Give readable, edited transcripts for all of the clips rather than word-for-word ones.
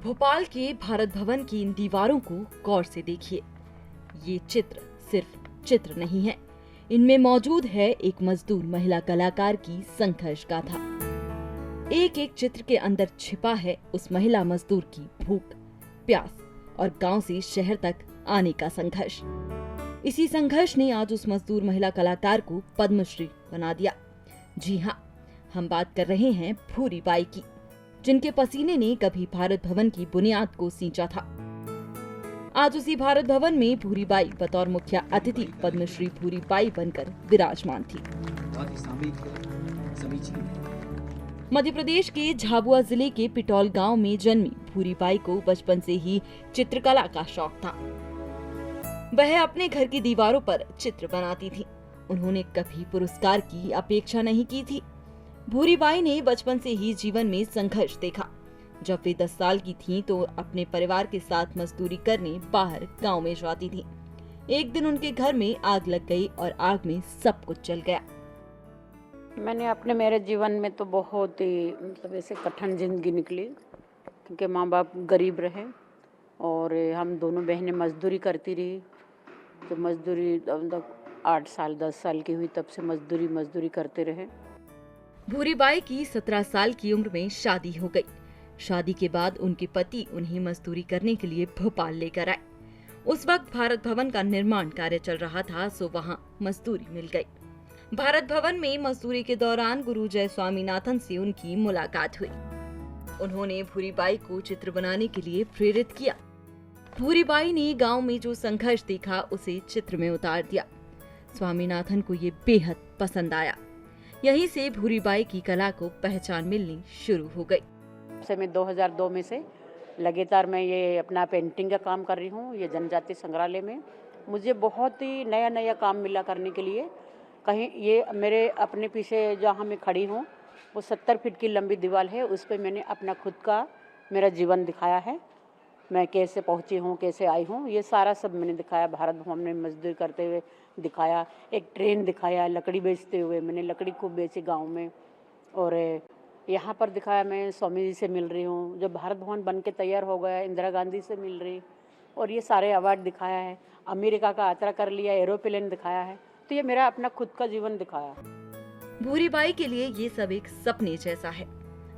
भोपाल के भारत भवन की इन दीवारों को गौर से देखिए। ये चित्र सिर्फ चित्र नहीं है, इनमें मौजूद है एक मजदूर महिला कलाकार की संघर्ष गाथा। एक एक चित्र के अंदर छिपा है उस महिला मजदूर की भूख, प्यास और गांव से शहर तक आने का संघर्ष। इसी संघर्ष ने आज उस मजदूर महिला कलाकार को पद्मश्री बना दिया। जी हाँ, हम बात कर रहे हैं भूरी बाई की, जिनके पसीने ने कभी भारत भवन की बुनियाद को सींचा था। आज उसी भारत भवन में भूरी बाई बतौर मुख्य अतिथि पद्मश्री भूरी बाई बनकर विराजमान थी। मध्य प्रदेश के झाबुआ जिले के पिटौल गांव में जन्मी भूरी बाई को बचपन से ही चित्रकला का शौक था। वह अपने घर की दीवारों पर चित्र बनाती थी। उन्होंने कभी पुरस्कार की अपेक्षा नहीं की थी। भूरी बाई ने बचपन से ही जीवन में संघर्ष देखा। जब वे 10 साल की थीं तो अपने परिवार के साथ मजदूरी करने बाहर गांव में जाती थीं। एक दिन उनके घर में आग लग गई और आग में सब कुछ जल गया। मैंने मेरे जीवन में तो बहुत ही ऐसे कठिन जिंदगी निकली, क्योंकि माँ बाप गरीब रहे और हम दोनों बहनें मजदूरी करती रही। तो मजदूरी 8 साल 10 साल की हुई तब से मजदूरी करते रहे। भूरी बाई की 17 साल की उम्र में शादी हो गई। शादी के बाद उनके पति उन्हें मजदूरी करने के लिए भोपाल लेकर आए। उस वक्त भारत भवन का निर्माण कार्य चल रहा था, सो वहां मजदूरी मिल गई। भारत भवन में मजदूरी के दौरान गुरु जय स्वामीनाथन से उनकी मुलाकात हुई। उन्होंने भूरी बाई को चित्र बनाने के लिए प्रेरित किया। भूरी बाई ने गांव में जो संघर्ष देखा उसे चित्र में उतार दिया। स्वामीनाथन को ये बेहद पसंद आया। यहीं से भूरी बाई की कला को पहचान मिलनी शुरू हो गई। मैं 2002 में से लगातार मैं ये अपना पेंटिंग का काम कर रही हूँ। ये जनजाति संग्रहालय में मुझे बहुत ही नया काम मिला करने के लिए। कहीं ये मेरे अपने पीछे जहाँ मैं खड़ी हूँ वो 70 फीट की लंबी दीवार है। उस पर मैंने अपना खुद का मेरा जीवन दिखाया है। मैं कैसे पहुँची हूँ, कैसे आई हूँ, ये सारा सब मैंने दिखाया। भारत भवन में मजदूरी करते हुए दिखाया। एक ट्रेन दिखाया, लकड़ी बेचते हुए मैंने लकड़ी खूब बेची गांव में। और यहाँ पर दिखाया मैं स्वामी जी से मिल रही हूँ, जब भारत भवन बन के तैयार हो गया, इंदिरा गांधी से मिल रही, और ये सारे अवार्ड दिखाया है। अमेरिका का यात्रा कर लिया, एरोप्लेन दिखाया है। तो ये मेरा अपना खुद का जीवन दिखाया। भूरी बाई के लिए ये सब एक सपने जैसा है।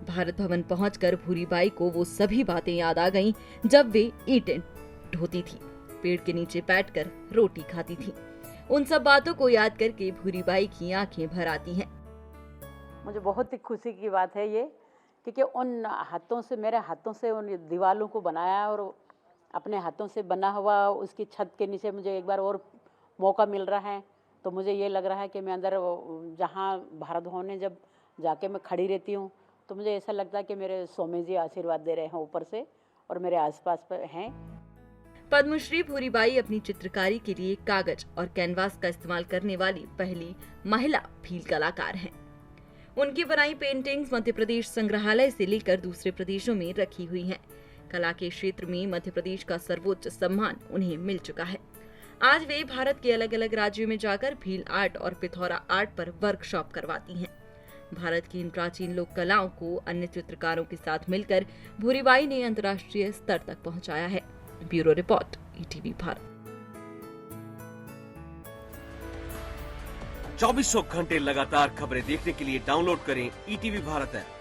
भारत भवन पहुंचकर भूरी बाई को वो सभी बातें याद आ गईं जब वे ईंटें ढोती थी, पेड़ के नीचे बैठकर रोटी खाती थी। उन सब बातों को याद करके भूरी बाई की आंखें भर आती हैं। मुझे बहुत ही खुशी की बात है ये, क्योंकि उन हाथों से, मेरे हाथों से उन दीवारों को बनाया और अपने हाथों से बना हुआ उसकी छत के नीचे मुझे एक बार और मौका मिल रहा है। तो मुझे ये लग रहा है कि मैं अंदर जहाँ भारत भवन में जब जाके मैं खड़ी रहती हूँ तो मुझे ऐसा लगता है कि मेरे स्वामी जी आशीर्वाद दे रहे हैं ऊपर से और मेरे आसपास पर हैं। पद्मश्री भूरी बाई अपनी चित्रकारी के लिए कागज और कैनवास का इस्तेमाल करने वाली पहली महिला भील कलाकार हैं। उनकी बनाई पेंटिंग्स मध्य प्रदेश संग्रहालय से लेकर दूसरे प्रदेशों में रखी हुई हैं। कला के क्षेत्र में मध्य प्रदेश का सर्वोच्च सम्मान उन्हें मिल चुका है। आज वे भारत के अलग अलग राज्यों में जाकर भील आर्ट और पिथौरा आर्ट पर वर्कशॉप करवाती हैं। भारत की इन प्राचीन लोक कलाओं को अन्य चित्रकारों के साथ मिलकर भूरी बाई ने अंतर्राष्ट्रीय स्तर तक पहुंचाया है। Bureau report, ETV Bharat. 24 घंटे लगातार खबरें देखने के लिए डाउनलोड करें ईटीवी भारत ऐप।